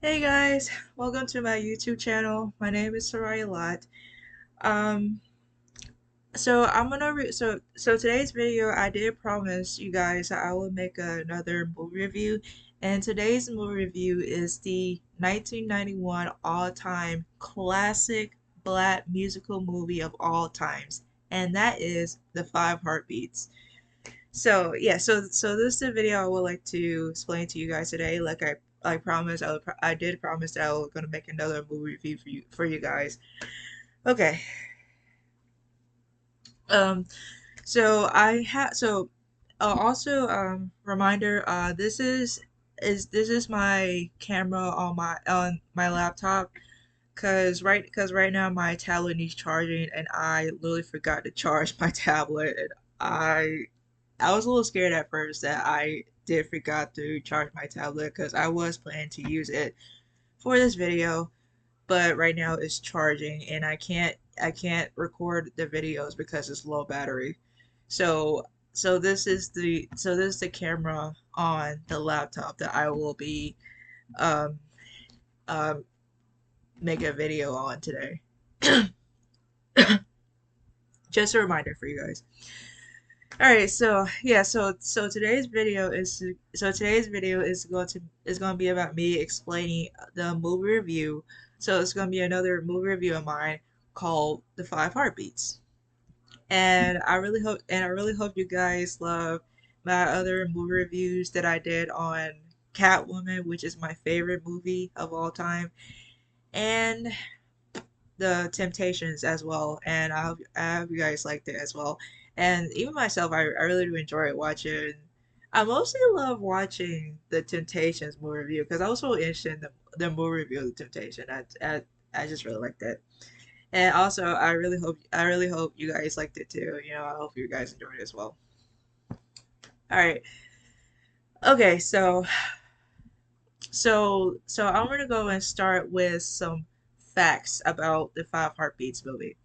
Hey guys, welcome to my YouTube channel. My name is Soraya Lot. Um, so I'm gonna so today's video I did promise you guys that I will make another movie review, and today's movie review is the 1991 all-time classic black musical movie of all times, and that is The Five Heartbeats. So yeah, so this is the video I would like to explain to you guys today. Like I promised, I did promise that I was gonna make another movie review for you guys. Okay. Um. So I have also reminder. This is my camera on my laptop. Cause right now my tablet needs charging, and I literally forgot to charge my tablet. And I was a little scared at first that I did forgot to charge my tablet because I was planning to use it for this video, but right now it's charging and I can't record the videos because it's low battery. So this is the camera on the laptop that I will be um um making a video on today. Just a reminder for you guys. All right, so yeah, today's video is going to be about me explaining the movie review. So it's going to be another movie review of mine called The Five Heartbeats. And I really hope you guys love my other movie reviews that I did on Catwoman, which is my favorite movie of all time, and the Temptations as well, and I hope you guys liked it as well. And even myself, I really do enjoy watching. I mostly love watching the Temptations movie review because I was so interested in the movie review of the Temptation. I just really liked it, and also I really hope you guys liked it too. You know, I hope you guys enjoyed it as well. All right, okay, so I'm gonna go and start with some facts about the Five Heartbeats movie.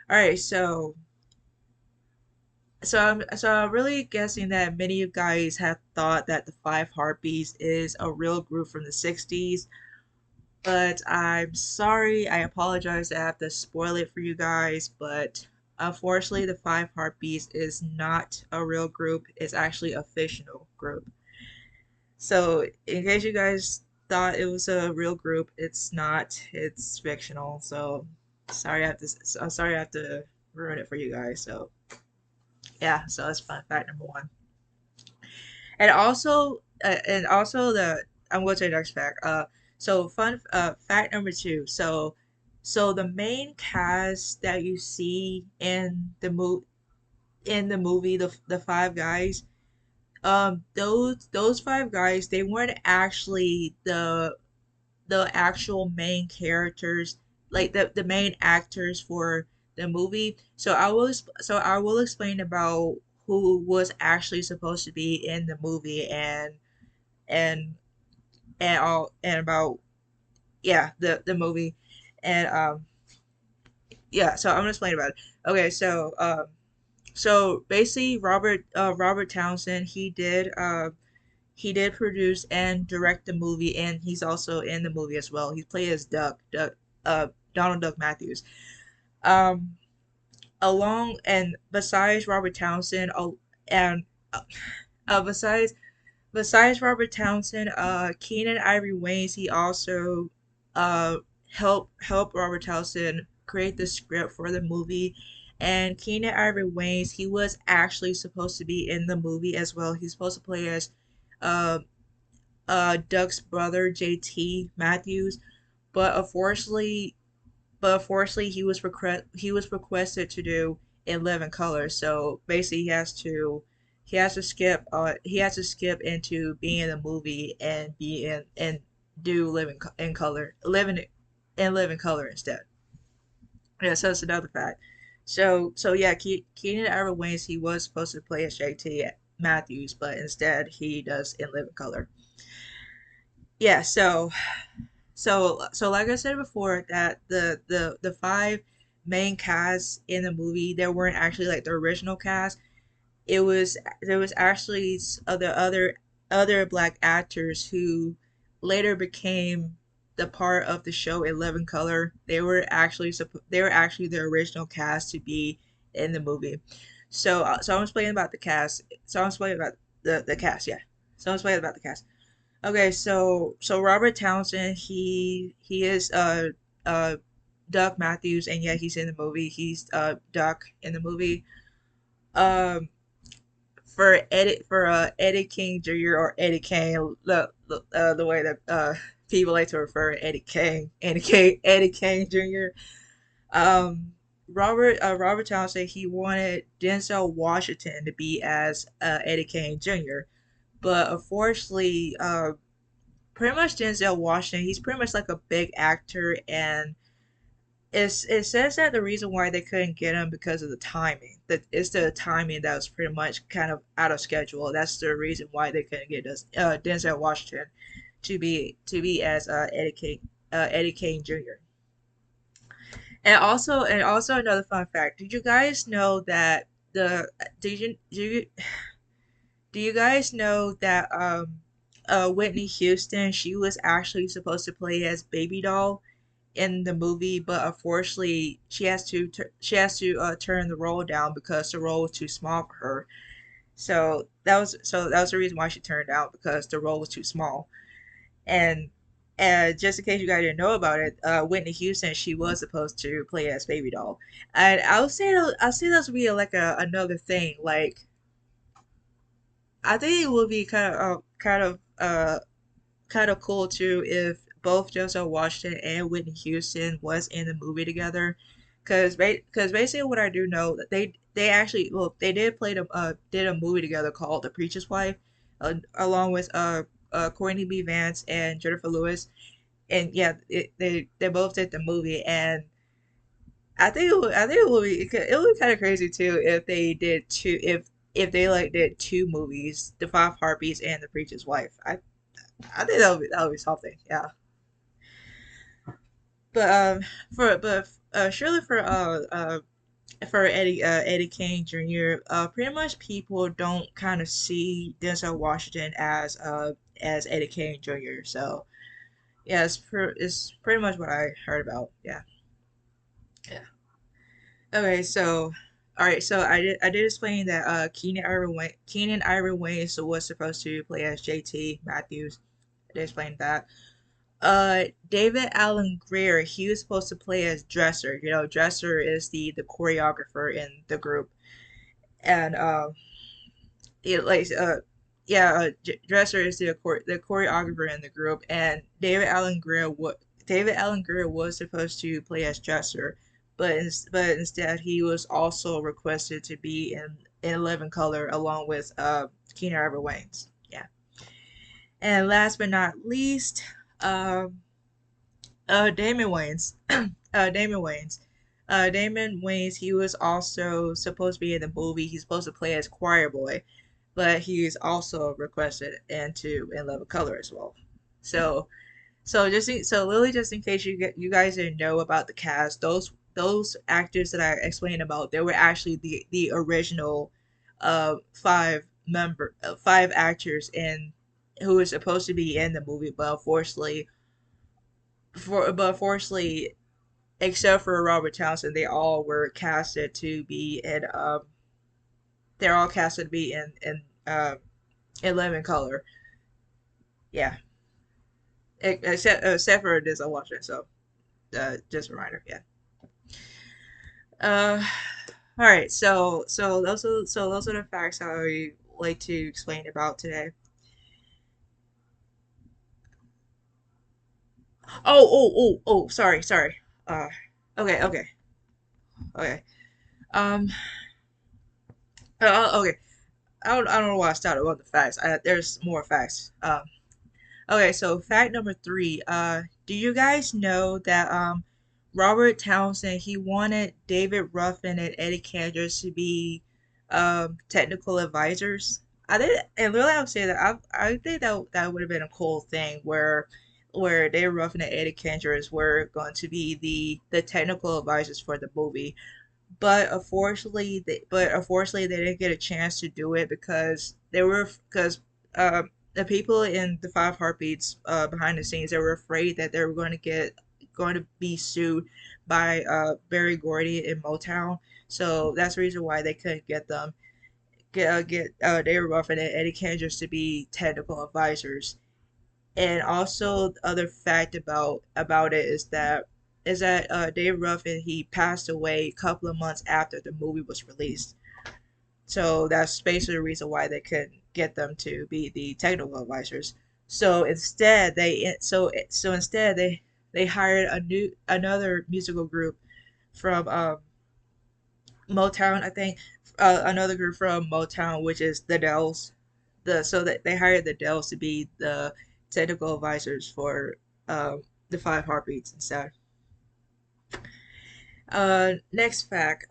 All right, so I'm really guessing that many of you guys have thought that the Five Heartbeats is a real group from the 60s, but I'm sorry, I apologize to have to spoil it for you guys, but unfortunately the Five Heartbeats is not a real group, it's actually a fictional group. So in case you guys thought it was a real group, it's not, it's fictional. So sorry I have to ruin it for you guys. So yeah, so that's fun fact number one. And also the I'm going to the next fact. So fun fact number two. So the main cast that you see in the movie, the five guys, those five guys, they weren't actually the actual main characters, like the main actors for the movie. So I will explain about who was actually supposed to be in the movie and and about yeah the movie and yeah, so I'm gonna explain about it. Okay, so basically Robert Townsend, he did produce and direct the movie, and he's also in the movie as well. He played as Donald Duck Matthews. Um, Along and besides Robert Townsend, and uh, uh, besides besides Robert Townsend, Keenan Ivory Wayans, he also uh helped Robert Townsend create the script for the movie. And Keenan Ivory Wayans, he was actually supposed to be in the movie as well. He's supposed to play as uh Duck's brother JT Matthews, but unfortunately he was requested to do in living color. So basically he has to skip into being in the movie and be in and do in color living color instead. Yeah, so that's another fact. So yeah, Keenan Ivory Wayans, he was supposed to play as JT Matthews, but instead he does in living color. Yeah, so like I said before, that the five main casts in the movie, they weren't actually like the original cast. It was there was actually other black actors who later became the part of the show in Living Color. They were actually the original cast to be in the movie. So I'm explaining about the cast. So I'm explaining about the cast. Yeah. So I'm explaining about the cast. Okay, so Robert Townsend, he is Doug Matthews, and yeah, he's in the movie. He's Duck in the movie. Um, for Eddie King Jr. or Eddie Kane, the way that people like to refer to Eddie Kane Jr. Um, Robert Townsend, he wanted Denzel Washington to be as Eddie Kane Jr. But unfortunately, pretty much Denzel Washington, he's pretty much like a big actor, and it says that the reason why they couldn't get him because of the timing. That it's the timing that was pretty much kind of out of schedule. That's the reason why they couldn't get Denzel Washington to be as Eddie Kane Jr. And also another fun fact. Did you guys know that the do you guys know that Whitney Houston, she was actually supposed to play as Baby Doll in the movie, but unfortunately she has to turn the role down because the role was too small for her. So that was the reason why she turned down, because the role was too small. And just in case you guys didn't know about it, Whitney Houston, she was supposed to play as Baby Doll, and I'll say that would be like another thing. Like, I think it would be kind of cool too if both Denzel Washington and Whitney Houston was in the movie together, because basically what I do know that they actually, well, they did a movie together called The Preacher's Wife, along with Courtney B. Vance and Jennifer Lewis, and yeah, they both did the movie. And I think it would be kind of crazy too if they did two if they like did two movies, The Five Heartbeats and The Preacher's Wife. I think that would be something. Yeah. But surely for Eddie King Jr. Pretty much people don't kind of see Denzel Washington as Eddie King Jr. So yeah, it's pretty much what I heard about. Yeah. Yeah. Okay, so all right, so I did explain that Keenan Ivory Wayans was supposed to play as JT Matthews. I did explain that. David Allen Greer, he was supposed to play as Dresser. You know, Dresser is the choreographer in the group, and it like yeah, Dresser is the choreographer in the group, and David Allen Greer was supposed to play as Dresser, but instead he was also requested to be in Living Color along with Keenan Ivory Wayans. Yeah, and last but not least, um. Damon Wayans. Damon Wayans. Damon Wayans, he was also supposed to be in the movie. He's supposed to play as Choir Boy, but he's also requested into In Love of Color as well. So, so Lily, just in case you guys didn't know about the cast, those actors that I explained about, they were actually the original five actors in who was supposed to be in the movie, but unfortunately, except for Robert Townsend, they're all casted to be in Living Color. Yeah, except for this I watched it. So just a reminder. Yeah. Uh, all right. So those are the facts I like to explain about today. Sorry. Uh, okay. Okay. Um. Okay. I don't know why I started with the facts. There's more facts. Okay, so fact number three. Do you guys know that Robert Townsend, he wanted David Ruffin and Eddie Cantor to be technical advisors? I did, and really, I would say that I think that would have been a cool thing where David Ruffin and Eddie Cantor were going to be the technical advisors for the movie. But unfortunately they didn't get a chance to do it because they were because the people in the Five Heartbeats behind the scenes, they were afraid that they were going to be sued by Barry Gordy in Motown. So that's the reason why they couldn't get David Ruffin and Eddie Kendricks to be technical advisors. And also, the other fact about it is that David Ruffin, he passed away a couple of months after the movie was released. So that's basically the reason why they couldn't get them to be the technical advisors. So instead they hired another musical group from Motown, I think, another group from Motown, which is the Dells. So that they hired the Dells to be the technical advisors for the Five Heartbeats instead. Next fact.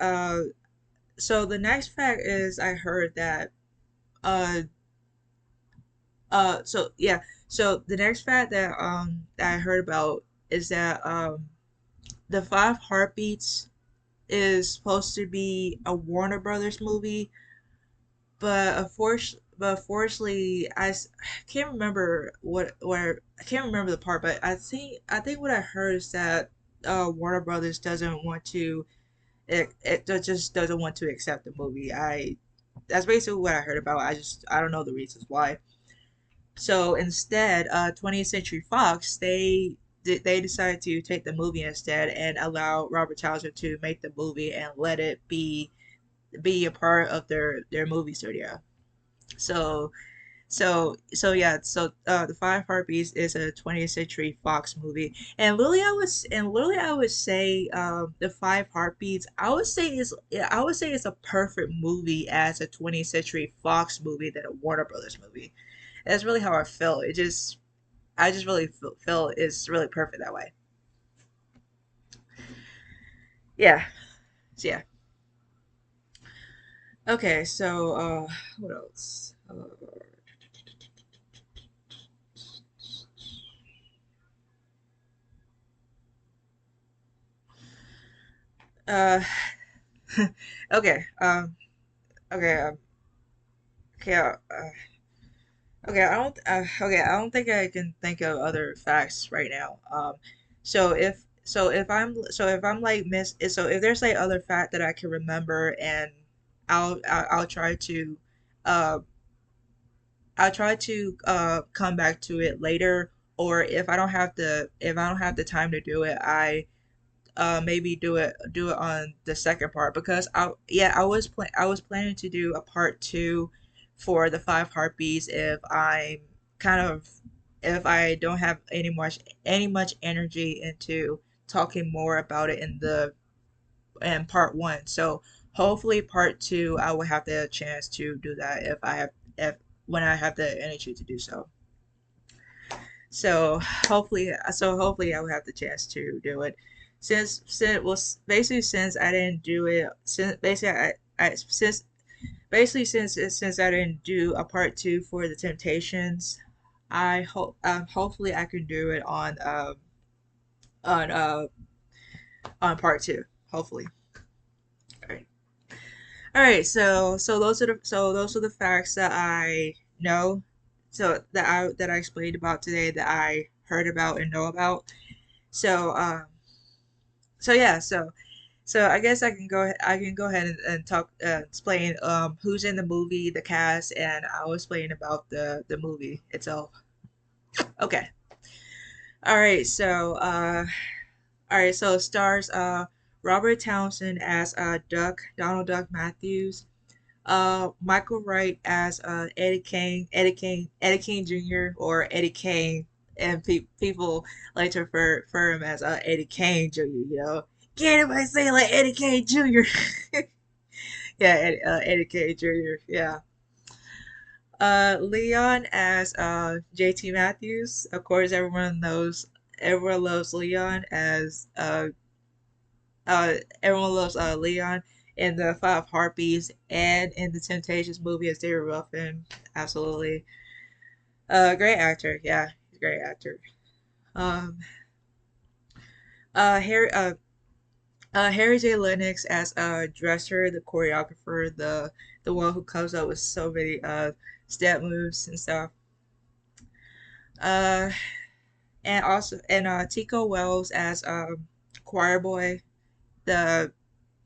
So the next fact is I heard that uh so yeah, so the next fact that I heard about is that the Five Heartbeats is supposed to be a Warner Brothers movie, but unfortunately, I can't remember I can't remember the part, but I think what I heard is that Warner Brothers doesn't want to just doesn't want to accept the movie. I That's basically what I heard about. I don't know the reasons why. So instead, 20th Century Fox they decided to take the movie instead and allow Robert Townsend to make the movie and let it be a part of their movie studio. So the Five Heartbeats is a 20th Century Fox movie, and literally I would say the Five Heartbeats I would say it's a perfect movie as a 20th Century Fox movie than a Warner Brothers movie. That's really how I felt. I just really feel it's really perfect that way. Yeah. So yeah. Okay. So what else? Uh, okay. Okay. Okay. Okay. I don't think I can think of other facts right now. So if I'm like miss so if there's like other fact that I can remember, and I'll try to uh come back to it later, or if I don't have the time to do it, I maybe do it on the second part, because I was planning to do a part two for the Five Heartbeats kind of if I don't have any much energy into talking more about it in part one. So hopefully part two I will have the chance to do that if when I have the energy to do so. So hopefully I will have the chance to do it. Since I didn't do it since I didn't do a part two for the Temptations, I hope hopefully I can do it on on part two. Hopefully. All right. All right. So those are the facts that I know. So that I explained about today, that I heard about and know about. So so yeah. So I guess I can go ahead and talk explain who's in the movie, the cast, and I'll explain about the movie itself. Okay. All right. All right. So it stars Robert Townsend as Donald Duck Matthews, Michael Wright as Eddie Kane Jr. or Eddie Kane, and people like to refer him as Eddie Kane Jr. You know, can't anybody say like Eddie Kane Jr. Yeah, Eddie Kane Jr. Yeah. Leon as JT Matthews. Of course, everyone loves Leon as everyone loves Leon in the Five Heartbeats and in the Temptations movie as David Ruffin. Absolutely, great actor. Yeah, he's a great actor. Um, Harry Harry J. Lennox as Dresser, the choreographer, the one who comes up with so many step moves and stuff. Uh, and also and Tico Wells as choir boy, the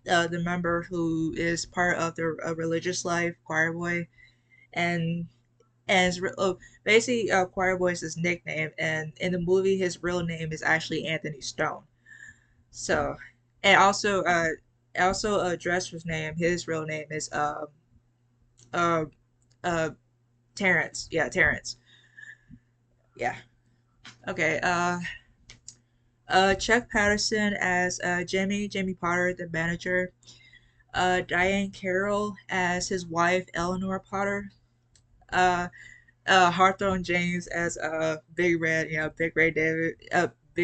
member who is part of the religious life, choir boy, and basically choir boy is his nickname, and in the movie his real name is actually Anthony Stone. So, and also Dresser's name, his real name is uh uh Terrence. Yeah, Terrence. Yeah. Okay. Chuck Patterson as Jimmy Potter, the manager. Diane Carroll as his wife, Eleanor Potter. Uh, Hawthorne James as Big Red, Big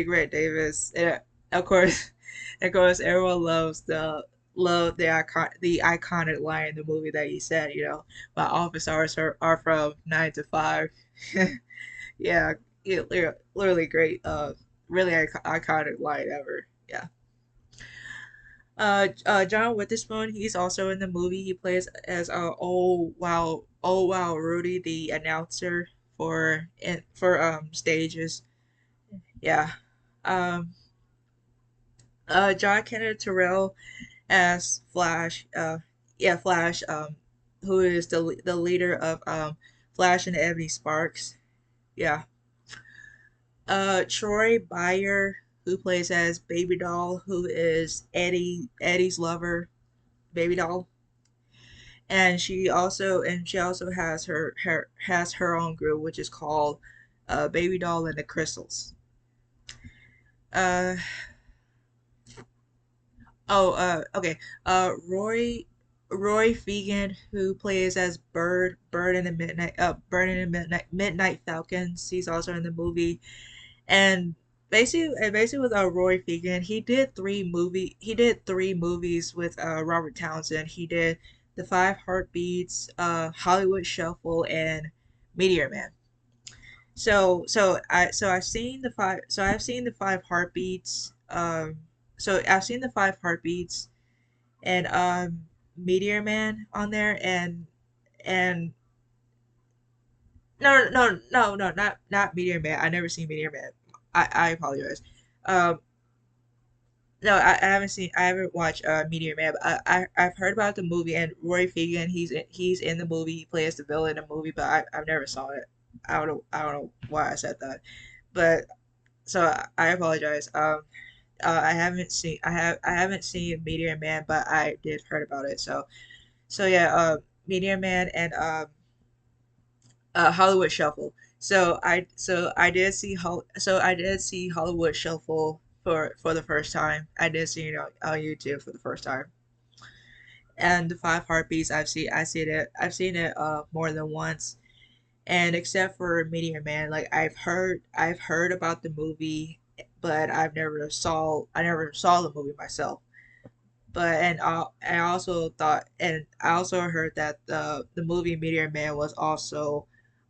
Red Davis. And, of course, of course, everyone loves the iconic line in the movie that he said. My office hours are from 9 to 5. Yeah, yeah, literally great. Really iconic line ever. Yeah. John Witherspoon, he's also in the movie. He plays as oh wow Rudy, the announcer for stages. Yeah. Um, John Kenneth Terrell as Flash. Yeah, Flash. Who is the leader of Flash and Ebony Sparks. Yeah. Troy Bayer, who plays as Baby Doll, who is Eddie's lover, Baby Doll. And she also has her own group, which is called Baby Doll and the Crystals. Uh okay. Roy Fegan, who plays as Bird in the Midnight Falcons. He's also in the movie. And basically with Roy Fegan, he did three movies with Robert Townsend. He did The Five Heartbeats, Hollywood Shuffle, and Meteor Man. I've seen the Five Heartbeats. I've seen the Five Heartbeats and Meteor Man on there, and no, not Meteor Man. I never seen Meteor Man. I apologize. Um, No, I haven't watched Meteor Man. But I've heard about the movie, and Roy Fegan. He's in the movie. He plays the villain in the movie, but I've never saw it. I don't know why I said that, but so I apologize. I haven't seen Meteor Man, but I did heard about it. So yeah, Meteor Man and Hollywood Shuffle. So I did see Hollywood Shuffle for the first time. I did see it on YouTube for the first time. And the Five Heartbeats, I've seen it more than once. And except for Meteor Man, like I've heard about the movie, but I never saw the movie myself. But I also heard that the movie Meteor Man was also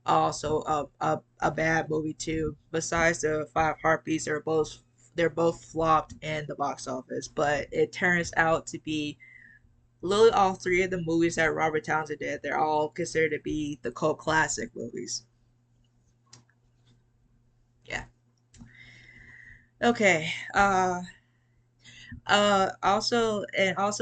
a bad movie too. Besides the Five Heartbeats, they're both flopped in the box office. But it turns out to be literally all three of the movies that Robert Townsend did. They're all considered to be the cult classic movies. Yeah. Okay. Also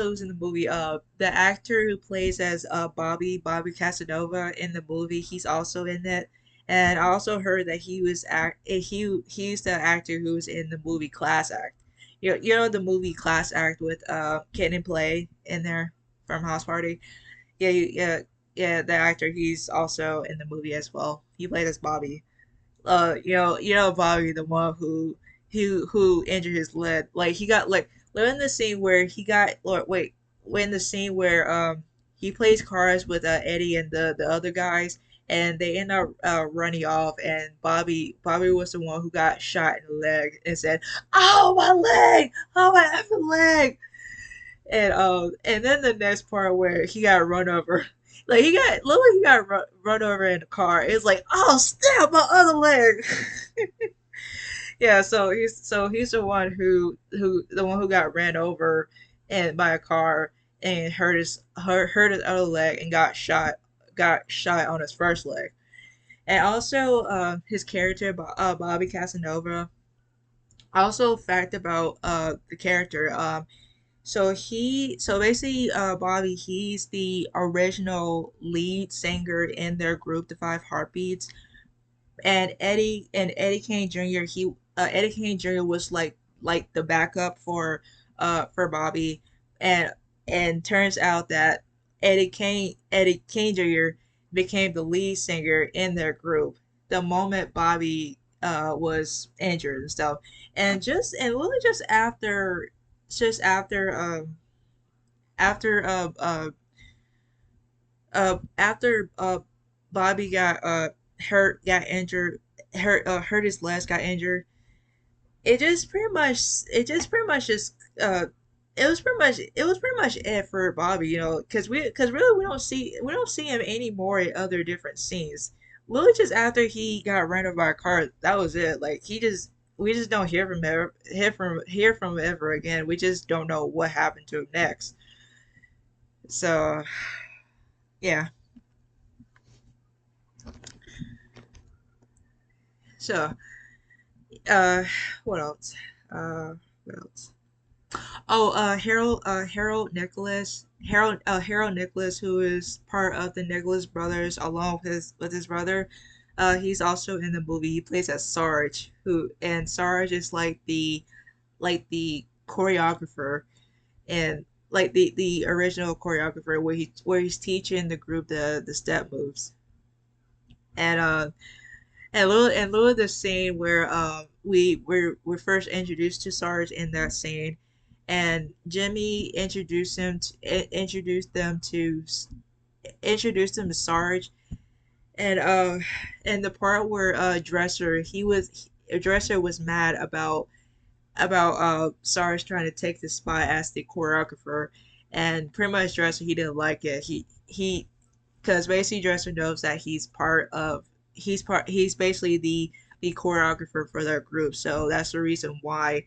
who's in the movie, the actor who plays as Bobby Casanova in the movie, he's also in it. And I also heard that he's the actor who was in the movie Class Act. You know the movie Class Act with Kid and Play in there from House Party. Yeah, the actor, he's also in the movie as well. He played as Bobby. Bobby, the one who injured his leg. Like he got like in the scene where he got or wait, when the scene where he plays cards with Eddie and the other guys, and they end up running off, and Bobby was the one who got shot in the leg and said, "Oh my leg! Oh my effing leg!" And then the next part where he got run over. Like he got run over in the car. It's like, oh snap, my other leg. Yeah, so he's the one who got ran over and by a car and hurt his other leg and got shot on his first leg. And also his character Bobby Casanova. Also, fact about the character. So basically, Bobby, he's the original lead singer in their group, the Five Heartbeats. And Eddie Kane Jr. Eddie Kane Jr. was like the backup for Bobby, and and turns out that Eddie Kane Jr. became the lead singer in their group the moment Bobby was injured and stuff, and really just after after Bobby got injured, hurt his legs, got injured. It just pretty much just it was pretty much it for Bobby, you know, because really we don't see him anymore in other different scenes. Literally just after he got ran over by a car, that was it. Like he just we just don't hear from him ever again. We just don't know what happened to him next. So yeah. So uh what else? What else? Oh, Harold Nicholas, who is part of the Nicholas brothers, along with his brother. He's also in the movie. He plays as Sarge, and Sarge is like the choreographer and like the original choreographer where he's teaching the group the step moves. And and little the scene where we're first introduced to Sarge in that scene, and Jimmy introduced them to Sarge, and and the part where Dresser was mad about Sarge trying to take the spot as the choreographer, and pretty much Dresser he didn't like it. He because basically Dresser knows that he's basically the choreographer for their group, so that's the reason why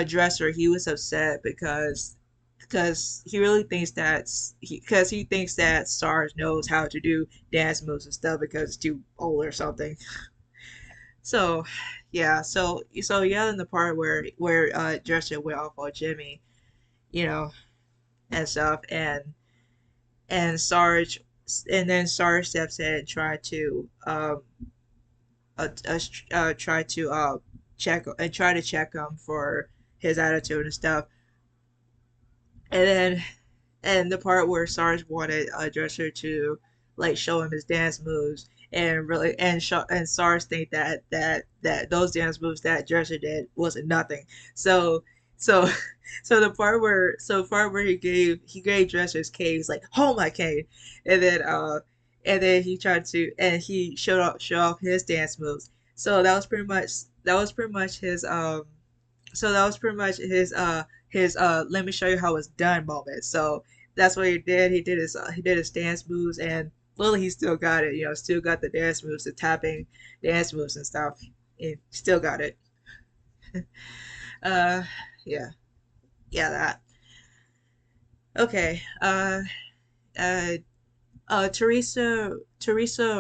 Dresser he was upset because he really thinks because he thinks that Sarge knows how to do dance moves and stuff because it's too old or something. So yeah, so yeah, in the part where Dresser went off on Jimmy, you know, and stuff, and Sarge and then Sarge steps in and uh, try to try to check him for his attitude and stuff, and then and the part where Sarge wanted Dresser to like show him his dance moves and Sarge think that those dance moves that Dresser did wasn't nothing. So so so the part where he gave Dresser's cane, he's like, hold my cane, and then he tried to and he show off his dance moves. So that was pretty much his so that was pretty much his let me show you how it's done moment. So that's what he did. He did his dance moves, and Lily he still got it. You know, still got the dance moves, the tapping dance moves and stuff. He still got it. Uh, yeah, yeah, that. Okay. Uh, Teresa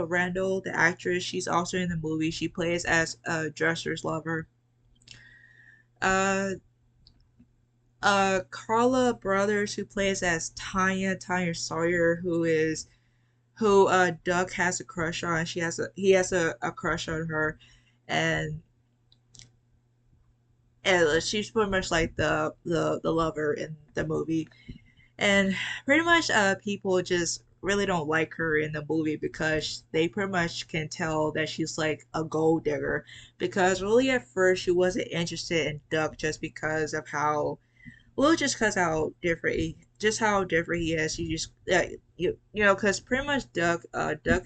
Randall, the actress, she's also in the movie. She plays as Dresser's lover. Uh, Carla Brothers, who plays as Tanya Sawyer, who Doug has a crush on. He has a crush on her, and and she's pretty much like the lover in the movie. And pretty much people just really don't like her in the movie because they pretty much can tell that she's like a gold digger, because really at first she wasn't interested in Doug just because of how well, just because how different he is. He just you know, because pretty much Duck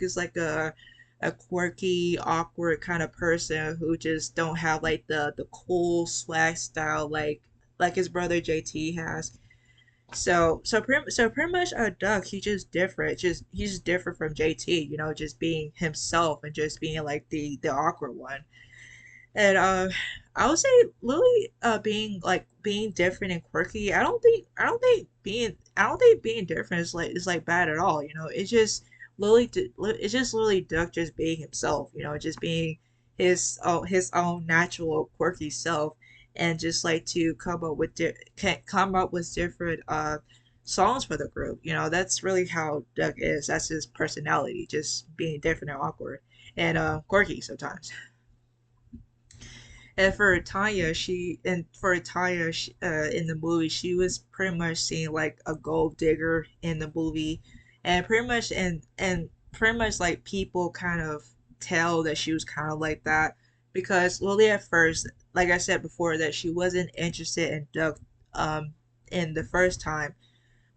is like a quirky, awkward kind of person who just don't have like the cool swag style like his brother JT has. So pretty much Duck he's just different. Just he's just different from JT. You know, just being himself and just being like the awkward one. And I would say Lily being different and quirky. I don't think being different is like bad at all. You know, it's just it's just literally Duck just being himself, you know, just being his own natural quirky self, and just like to come up with different songs for the group. You know, that's really how Duck is. That's his personality, just being different and awkward and quirky sometimes. And for Tanya, in the movie, she was pretty much seen like a gold digger in the movie, and pretty much like people kind of tell that she was kind of like that because Lily at first, like I said before, that she wasn't interested in Duck, um, in the first time,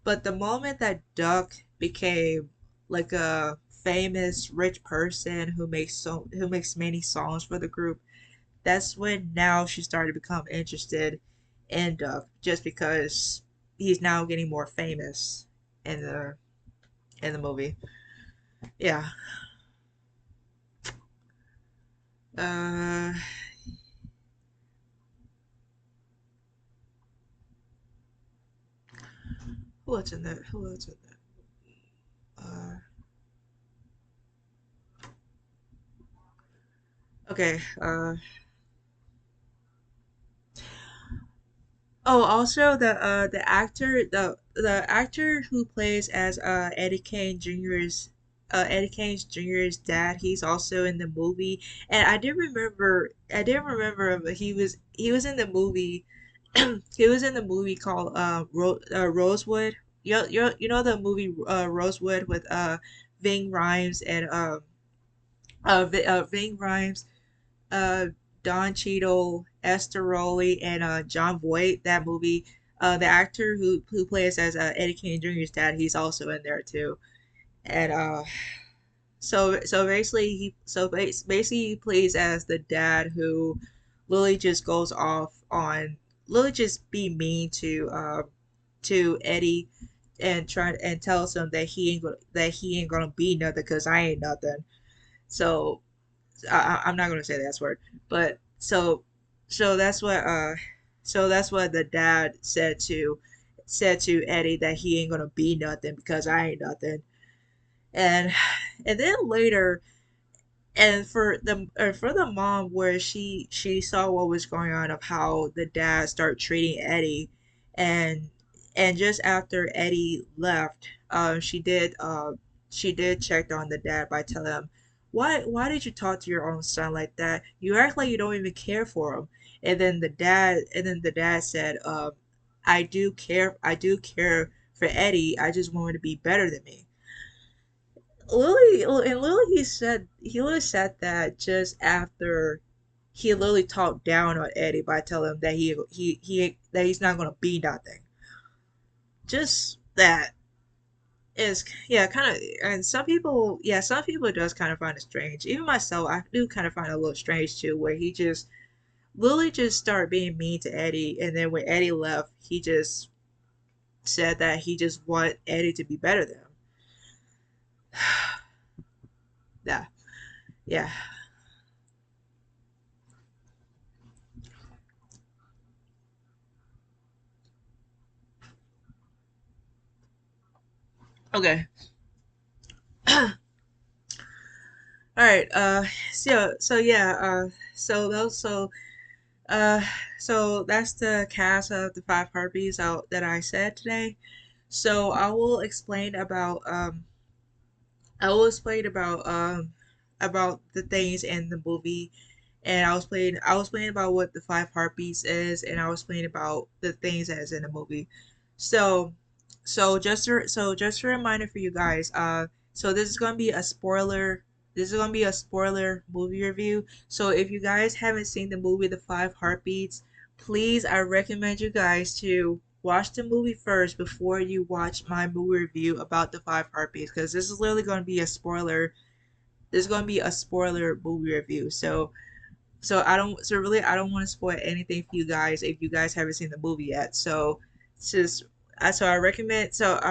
but the moment that Duck became like a famous rich person who makes many songs for the group, that's when now she started to become interested in Duck, just because he's now getting more famous in the movie. Yeah. Uh, who else in that? Who else in that? Okay. Oh, also the actor who plays as Eddie Kane's Jr.'s dad. He's also in the movie, and I did remember him. He was in the movie. He was in the movie called Rosewood. You know the movie Rosewood with Ving Rhymes and Ving Rhymes, uh, Don Cheadle, Esther Rowley, and John Voight. That movie. The actor who plays as Eddie Kane Jr.'s dad, he's also in there too. And basically he plays as the dad who Lily just goes off on. Lily just be mean to Eddie and tells him that he ain't gonna be nothing because I ain't nothing. So I'm not gonna say that word, but so that's what that's what the dad said to Eddie, that he ain't gonna be nothing because I ain't nothing. And then later, and for the mom, where she saw what was going on of how the dad started treating Eddie, and just after Eddie left, she did check on the dad by telling him, why did you talk to your own son like that? You act like you don't even care for him. And then the dad said, I do care for Eddie. I just want him to be better than me. He literally said that just after he literally talked down on Eddie by telling him that that he's not gonna be nothing. Just that is, yeah, kind of. And some people does kind of find it strange. Even myself, I do kind of find it a little strange too, where he just literally just started being mean to Eddie, and then when Eddie left, he just said that he just want Eddie to be better than him. Yeah, yeah. Okay. All right. So yeah. Uh, so that's the cast of the five harpies out that I said today. So I will explain about the things in the movie, and I was playing about what the five harpies is, and I was playing about the things that's in the movie. So just a reminder for you guys. So this is gonna be a spoiler. This is gonna be a spoiler movie review. So if you guys haven't seen the movie The Five Heartbeats, please, I recommend you guys to watch the movie first before you watch my movie review about The Five Heartbeats, because this is literally going to be a spoiler. This is going to be a spoiler movie review. So really I don't want to spoil anything for you guys if you guys haven't seen the movie yet. So it's just I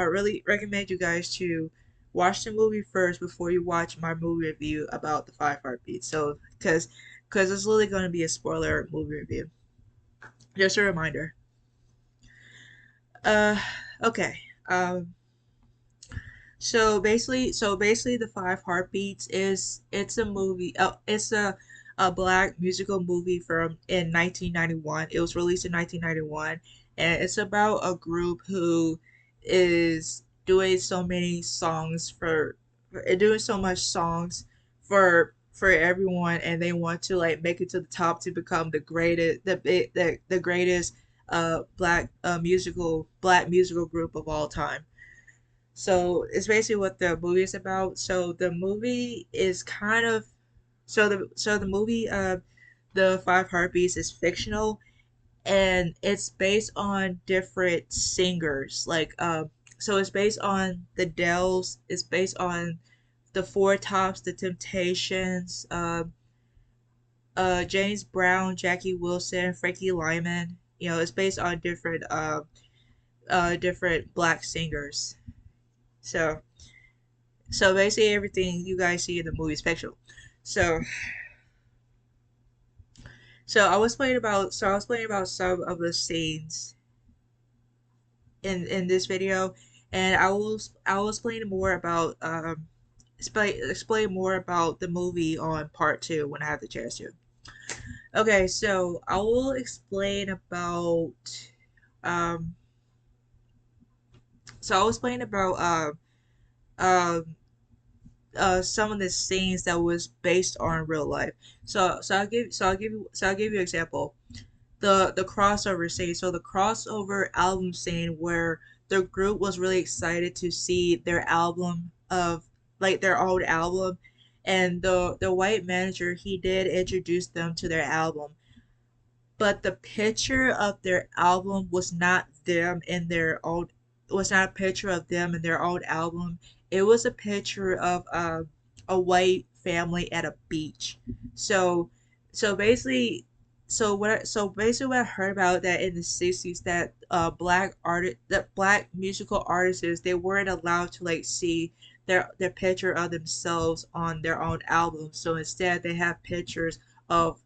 really recommend you guys to watch the movie first before you watch my movie review about The Five Heartbeats. So because it's literally going to be a spoiler movie review. Just a reminder. Uh okay. Um So basically, the Five Heartbeats is it's a movie. It's a black musical movie from in 1991. It was released in 1991, and it's about a group who is doing so many songs doing so much songs for everyone, and they want to like make it to the top to become the greatest black musical group of all time. So it's basically what the movie is about. So the movie is kind of so the movie the Five Heartbeats is fictional, and it's based on different singers. So it's based on the Dells. It's based on the Four Tops, the Temptations, James Brown, Jackie Wilson, Frankie Lyman. You know, it's based on different black singers. So So basically, everything you guys see in the movie is fictional. So, so I was playing about some of the scenes in this video, and I will explain more about explain more about the movie on part two when I have the chance to. Okay, so I will explain about um so I will explain about um some of the scenes that was based on real life. I'll give you an example. The crossover scene. So the crossover album scene where the group was really excited to see their album of like their old album, and the white manager he did introduce them to their album, but the picture of their album was not them in their old was not a picture of them in their old album. It was a picture of a white family at a beach. So so basically so basically what I heard about that in the 60s, that black musical artists, they weren't allowed to like see their picture of themselves on their own album. So instead they have pictures of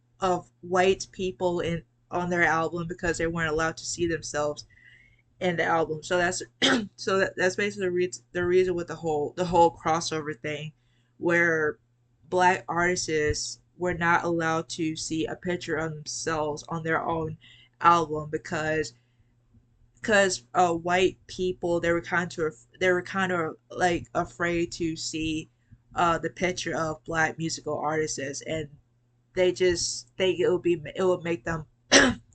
white people in on their album because they weren't allowed to see themselves in the album. So that's basically the reason with the whole crossover thing, where black artists were not allowed to see a picture of themselves on their own album because white people, they were kind of like afraid to see the picture of black musical artists, and they just think it would make them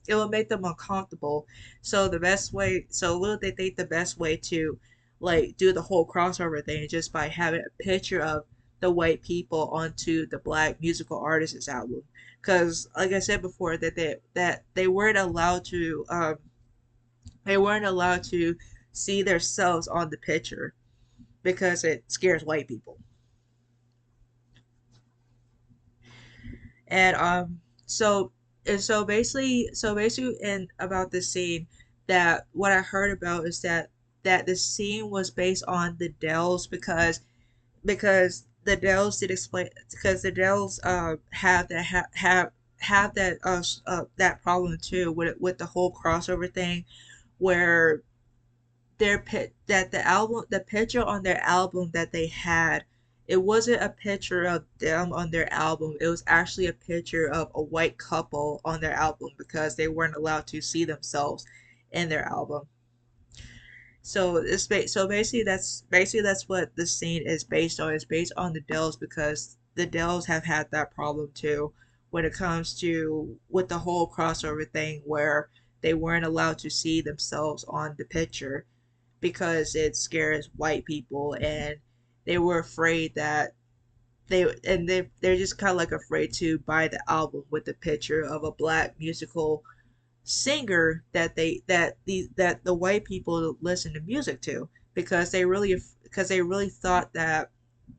it would make them uncomfortable. So little they think the best way to like do the whole crossover thing is just by having a picture of the white people onto the black musical artists album. Because like I said before, that they weren't allowed to see themselves on the picture because it scares white people. And so basically in about this scene, that what I heard about is that the scene was based on the Dells because the Dells did explain because the Dells have that problem too with the whole crossover thing, where the picture on their album that they had, it wasn't a picture of them on their album. It was actually a picture of a white couple on their album because they weren't allowed to see themselves in their album. So basically that's what the scene is based on. It's based on the Dells because the Dells have had that problem too when it comes to with the whole crossover thing, where they weren't allowed to see themselves on the picture because it scares white people, and they were afraid that they're just kind of like afraid to buy the album with the picture of a black musical singer that the white people listen to music to, because they really thought that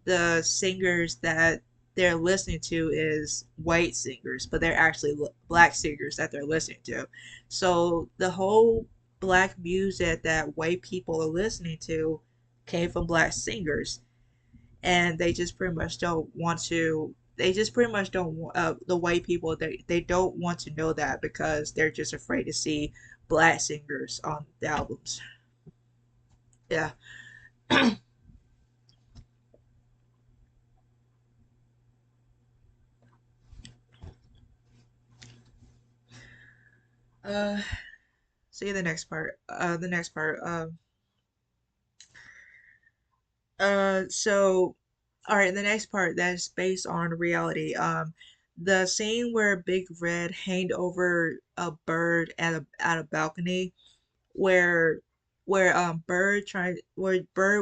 the singers that they're listening to is white singers, but they're actually black singers that they're listening to. So the whole black music that white people are listening to came from black singers, and they just pretty much don't want to. They just pretty much don't. The white people, they don't want to know that because they're just afraid to see black singers on the albums. Yeah. Uh, see the next part. The next part. So, all right, the next part that's based on reality. The scene where Big Red hanged over a bird at a balcony, where where Bird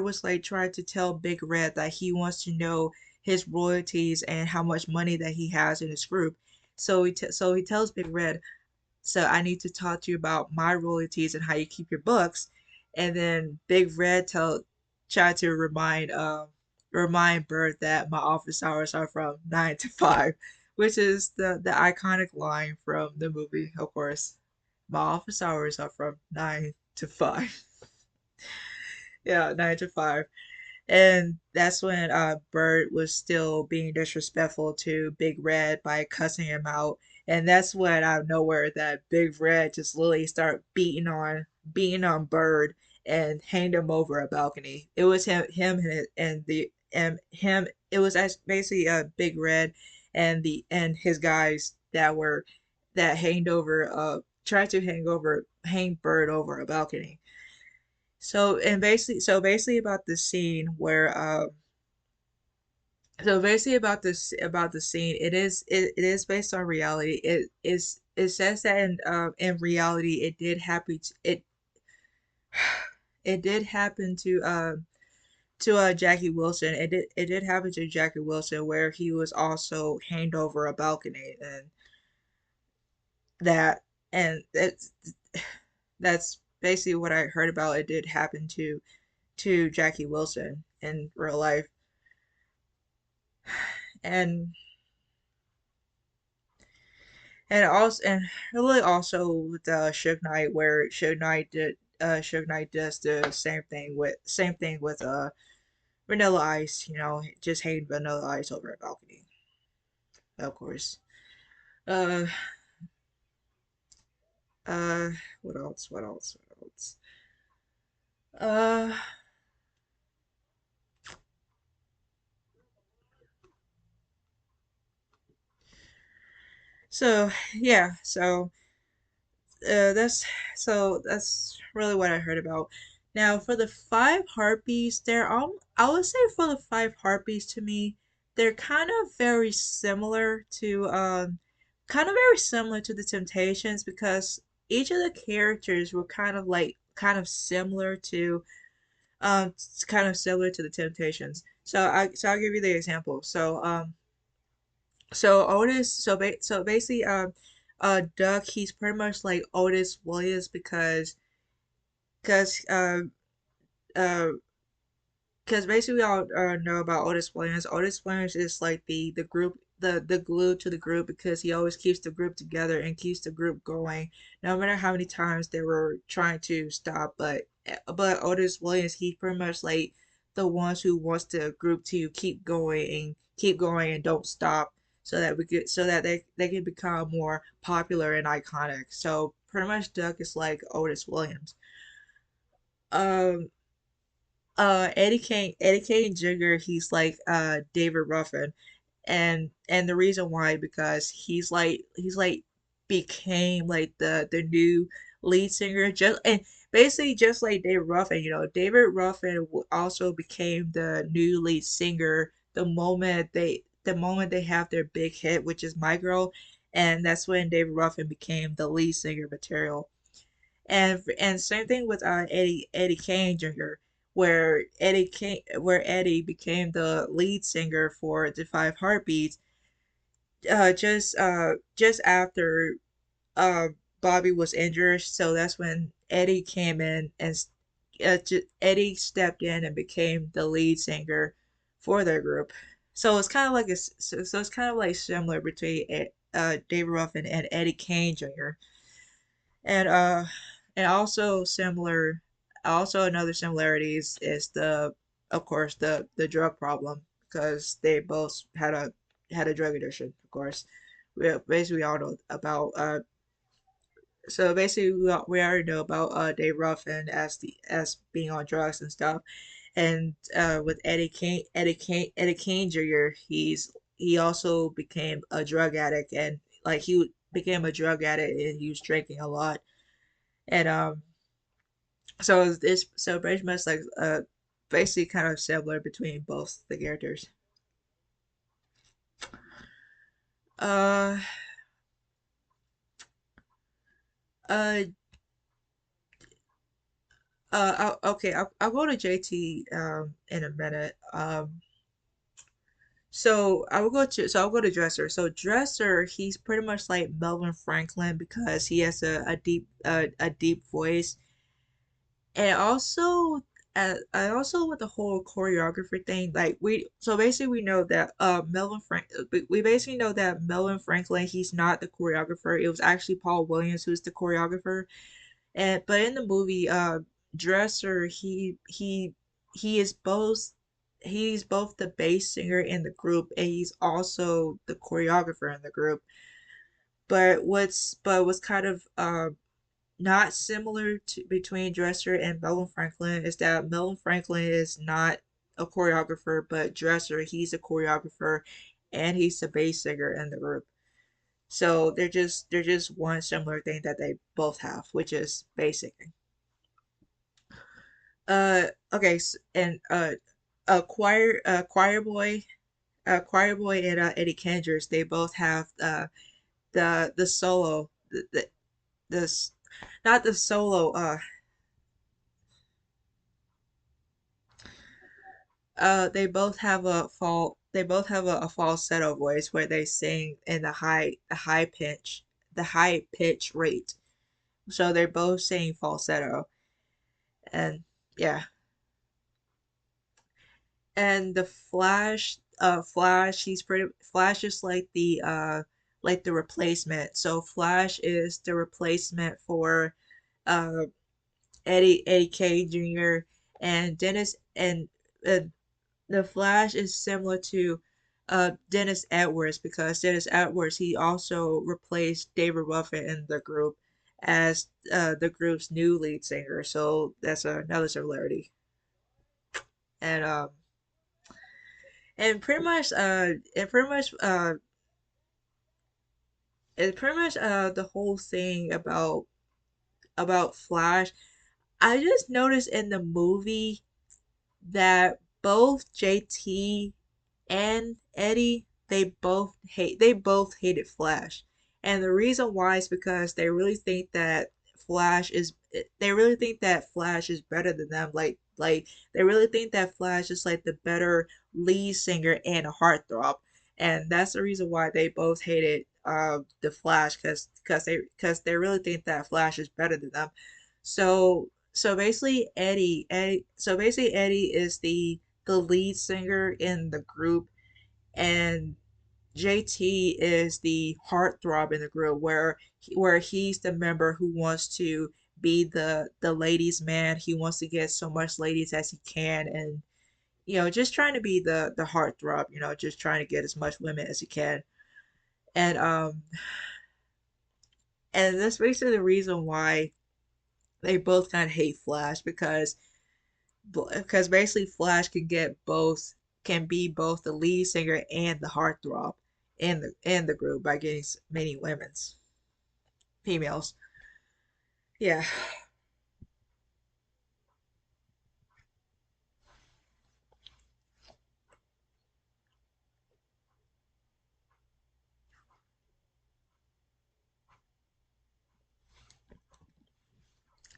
was like trying to tell Big Red that he wants to know his royalties and how much money that he has in his group. So he tells Big Red, so I need to talk to you about my royalties and how you keep your books. And then Big Red tried to remind Bert that my office hours are from 9 to 5, which is the iconic line from the movie, of course. My office hours are from 9 to 5. Yeah, 9 to 5. And that's when Bert was still being disrespectful to Big Red by cussing him out. And that's when out of nowhere that Big Red just literally started beating on Bird and hanged him over a balcony. It was him and him. It was basically Big Red and his guys that hanged over tried to hang Bird over a balcony. So basically about the scene where so basically about the scene, it is based on reality. It says that in reality it did happen to Jackie Wilson. It did happen to Jackie Wilson where he was also hanged over a balcony, that and that's basically what I heard about. It did happen to Jackie Wilson in real life. and and really also with Suge Knight, where Suge Knight does the same thing with Vanilla Ice, just hating Vanilla Ice over a balcony, of course. Uh uh what else? What else? What else? Uh so yeah, that's that's really what I heard about. Now for the five harpies, I would say for the five harpies to me, they're kind of very similar to the Temptations because each of the characters were kind of similar to the Temptations. So I'll give you the example. So Otis, so basically, Duck, he's pretty much like Otis Williams because uh, because basically we all know about Otis Williams. Otis Williams is like the glue to the group because he always keeps the group together and keeps the group going, no matter how many times they were trying to stop. But Otis Williams, he's pretty much like the ones who wants the group to keep going and don't stop, so that they can become more popular and iconic. So pretty much Duck is like Otis Williams. Um, Eddie Kane Jr. He's like David Ruffin, and the reason why because he's like became like the new lead singer, just and basically just like David Ruffin. David Ruffin also became the new lead singer the moment they have their big hit, which is My Girl, and that's when David Ruffin became the lead singer material. And same thing with Eddie Kane Jr., where Eddie became the lead singer for the Five Heartbeats, just after uh Bobby was injured. So that's when Eddie came in and Eddie stepped in and became the lead singer for their group. So it's kind of like so it's kind of like similar between David Ruffin and Eddie Kane Jr. And also another similarity is the of course the drug problem because they both had a drug addiction. Of course, we all know about so basically we already know about Dave Ruffin as being on drugs and stuff, and with Eddie Kane Jr. He also became a drug addict, and like became a drug addict and he was drinking a lot. And so it's so pretty much like basically kind of similar between both the characters. Uh uh okay, I'll go to JT in a minute. I'll go to Dresser. So Dresser, he's pretty much like Melvin Franklin because he has a deep voice, and also I also with the whole choreographer thing. Like basically we know that we basically know that Melvin Franklin, he's not the choreographer. It was actually Paul Williams who's the choreographer. And but in the movie, Dresser, he's both the bass singer in the group and he's also the choreographer in the group. But what's kind of not similar to between Dresser and Melvin Franklin is that Melvin Franklin is not a choreographer, but Dresser, he's a choreographer and he's the bass singer in the group. So they're just one similar thing that they both have, which is basic. Okay, and choir boy and Eddie Kendricks, they both have the solo, this not the solo. They both have a falsetto voice where they sing in the high pitch rate. So they're both singing falsetto, and yeah. And the Flash is like the replacement. So Flash is the replacement for uh Eddie K Jr. and Dennis and uh, the Flash is similar to Dennis Edwards because Dennis Edwards, he also replaced David Ruffin in the group as the group's new lead singer. So that's another similarity. And and pretty much and pretty much it's pretty much the whole thing about Flash. I just noticed in the movie that both JT and Eddie, they both hated Flash. And the reason why is because they really think that Flash is better than them. Like they really think that Flash is like the better lead singer and a heartthrob. And that's the reason why they both hated the Flash because they really think that Flash is better than them. So basically Eddie is the lead singer in the group, and JT is the heartthrob in the group, where he's the member who wants to be the ladies' man. He wants to get so much ladies as he can, and just trying to be the heartthrob. Just trying to get as much women as he can, and and that's basically the reason why they both kind of hate Flash because basically Flash can be both the lead singer and the heartthrob in the group by getting many women's females. Yeah,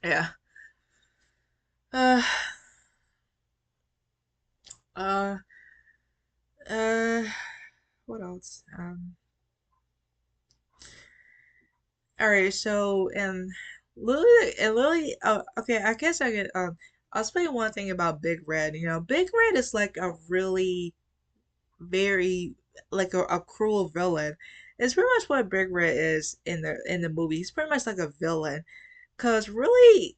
yeah. Uh, uh, uh. What else? All right. So Lily. Oh, okay. I guess I could. I'll explain one thing about Big Red. Big Red is like a really very like a cruel villain. It's pretty much what Big Red is in the movie. He's pretty much like a villain. Cause really,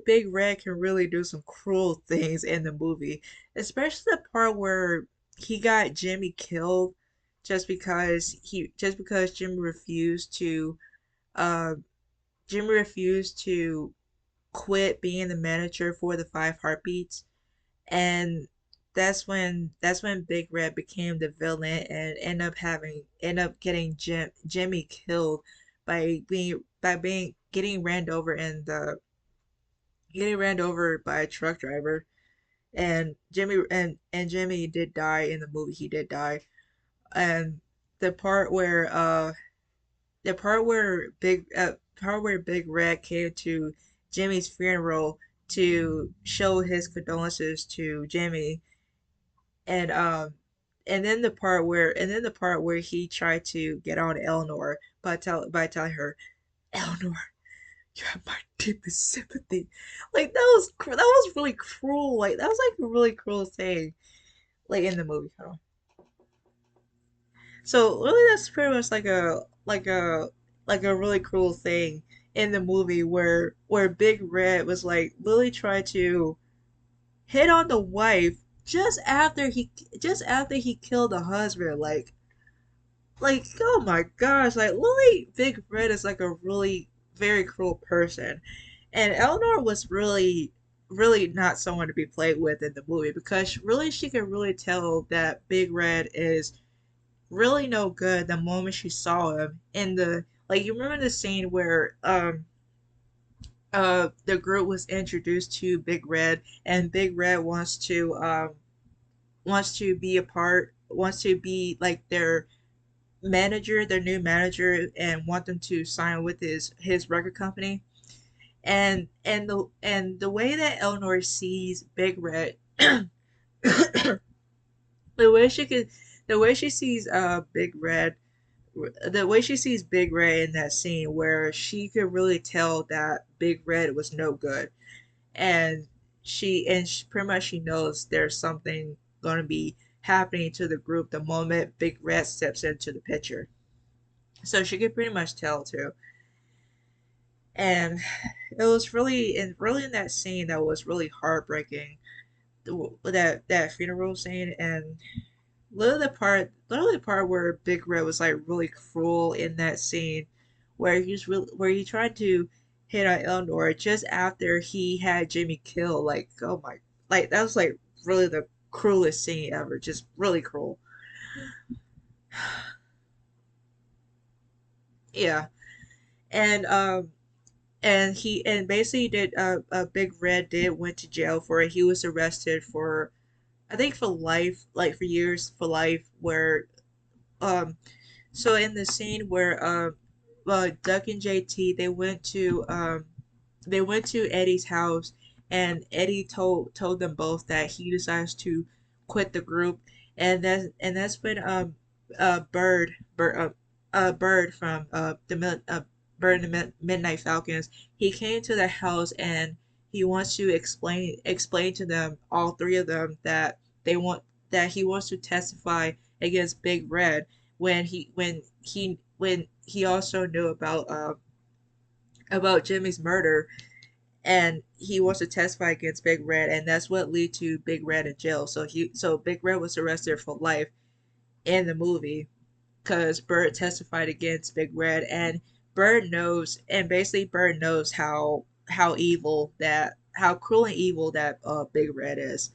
Big Red can really do some cruel things in the movie, especially the part where he got Jimmy killed just because uh Jimmy refused to quit being the manager for the Five Heartbeats, and that's when Big Red became the villain and end up getting Jimmy killed by being getting ran over by a truck driver. And Jimmy did die in the movie. He did die. And the part where part where Big Red came to Jimmy's funeral to show his condolences to Jimmy, and the part where he tried to get on Eleanor by telling her, Eleanor, you have my deepest sympathy. Like that was really cruel. Like that was like a really cruel thing. Like in the movie. Hold on. So really, that's pretty much like a really cruel thing in the movie where Big Red was like Lily tried to hit on the wife just after he killed the husband. Like oh my gosh, like Lily Big Red is like a really very cruel person, and Eleanor was really not someone to be played with in the movie because really she could really tell that Big Red is really no good the moment she saw him in the like you remember the scene where the group was introduced to Big Red and Big Red wants to be a part wants to be like their new manager and want them to sign with his record company and the way that Eleanor sees Big Red the way she could the way she sees Big Red the way she sees Big Red in that scene where she could really tell that Big Red was no good and she pretty much she knows there's something going to be happening to the group the moment Big Red steps into the picture. So she could pretty much tell too. And it was really in that scene that was really heartbreaking. That funeral scene and literally the part where Big Red was like really cruel in that scene, where he tried to hit on Eleanor just after he had Jimmy killed. Like oh my, like that was like really the cruelest scene ever. Just really cruel. Yeah, and basically did Big Red did went to jail for it. He was arrested for I think for life, like for years for life, where um so in the scene where Duck and JT they went to Eddie's house and Eddie told them both that he decides to quit the group and that's when Bird from Bird and the Midnight Falcons he came to the house and he wants to explain to them all three of them they want that he wants to testify against Big Red when he also knew about Jimmy's murder and he wants to testify against Big Red and that's what led to Big Red in jail. So Big Red was arrested for life in the movie because Bird testified against Big Red and Bird knows how cruel and evil that Big Red is.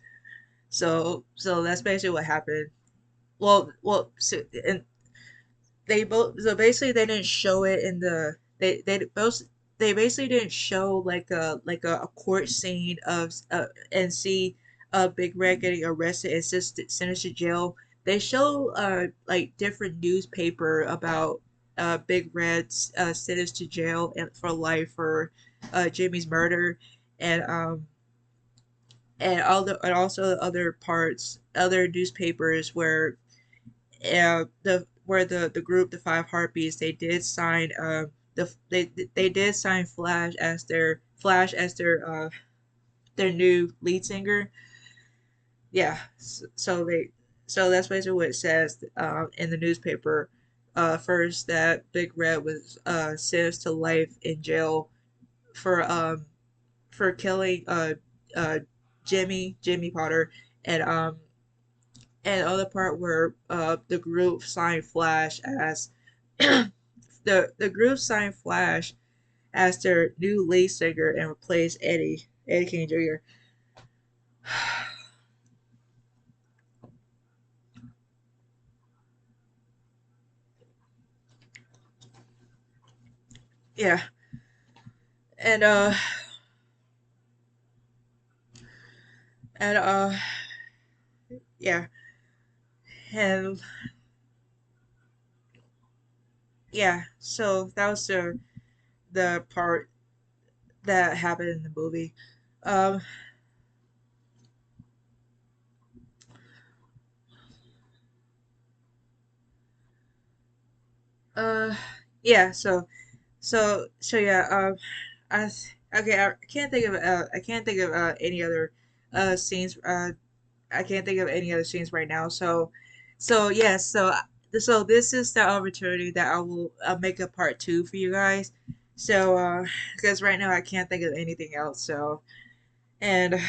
So that's basically what happened. And they both so basically they didn't show it in they basically didn't show a court scene of and see Big Red getting arrested and sentenced to jail. They show like different newspaper about Big Red's sentenced to jail and for life for Jimmy's murder and and also other parts other newspapers where the group the Five Heartbeats they did sign they did sign Flash as their new lead singer. Yeah, so that's basically what it says in the newspaper. First that Big Red was sentenced to life in jail for um for killing uh Jimmy Potter and other part where the group signed Flash as the group signed Flash as their new lead singer and replaced Eddie King Jr. Yeah, and and yeah, and yeah. So that was the part that happened in the movie. Um, uh, yeah. So yeah. I okay. I can't think of any other scenes. I can't think of any other scenes right now. So yes. So this is the opportunity that I will make a part two for you guys. So because right now I can't think of anything else. So and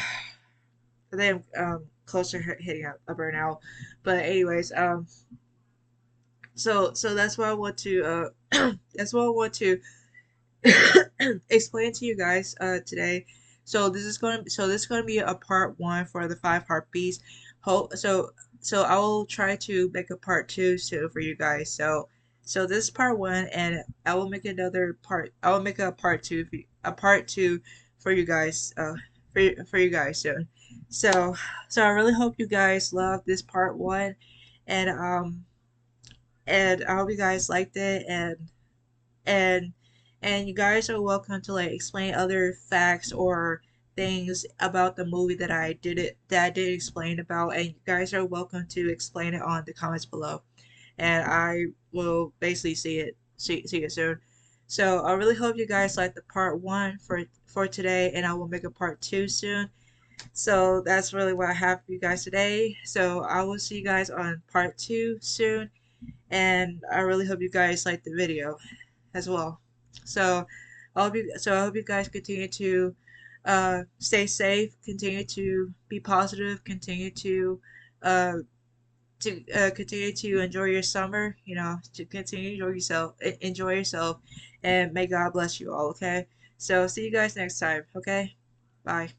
then closer hitting a burnout. But anyways, so that's what I want to that's what I want to explain to you guys today. So this is going to be a part one for the five heartbeats. Hope so I will try to make a part two soon for you guys. So this is part one, and I will make another part. I will make a part two a part two for you guys for you guys soon. So I really hope you guys love this part one, and I hope you guys liked it, and and you guys are welcome to like explain other facts or things about the movie that I did explain about, and you guys are welcome to explain it on the comments below, and I will basically see it soon. So I really hope you guys like the part one for today, and I will make a part two soon. So that's really what I have for you guys today. So I will see you guys on part two soon, and I really hope you guys like the video as well. So I hope you guys continue to stay safe, continue to be positive, uh, continue to enjoy your summer. You know, to continue to enjoy yourself, and may God bless you all. Okay. So see you guys next time. Okay. Bye.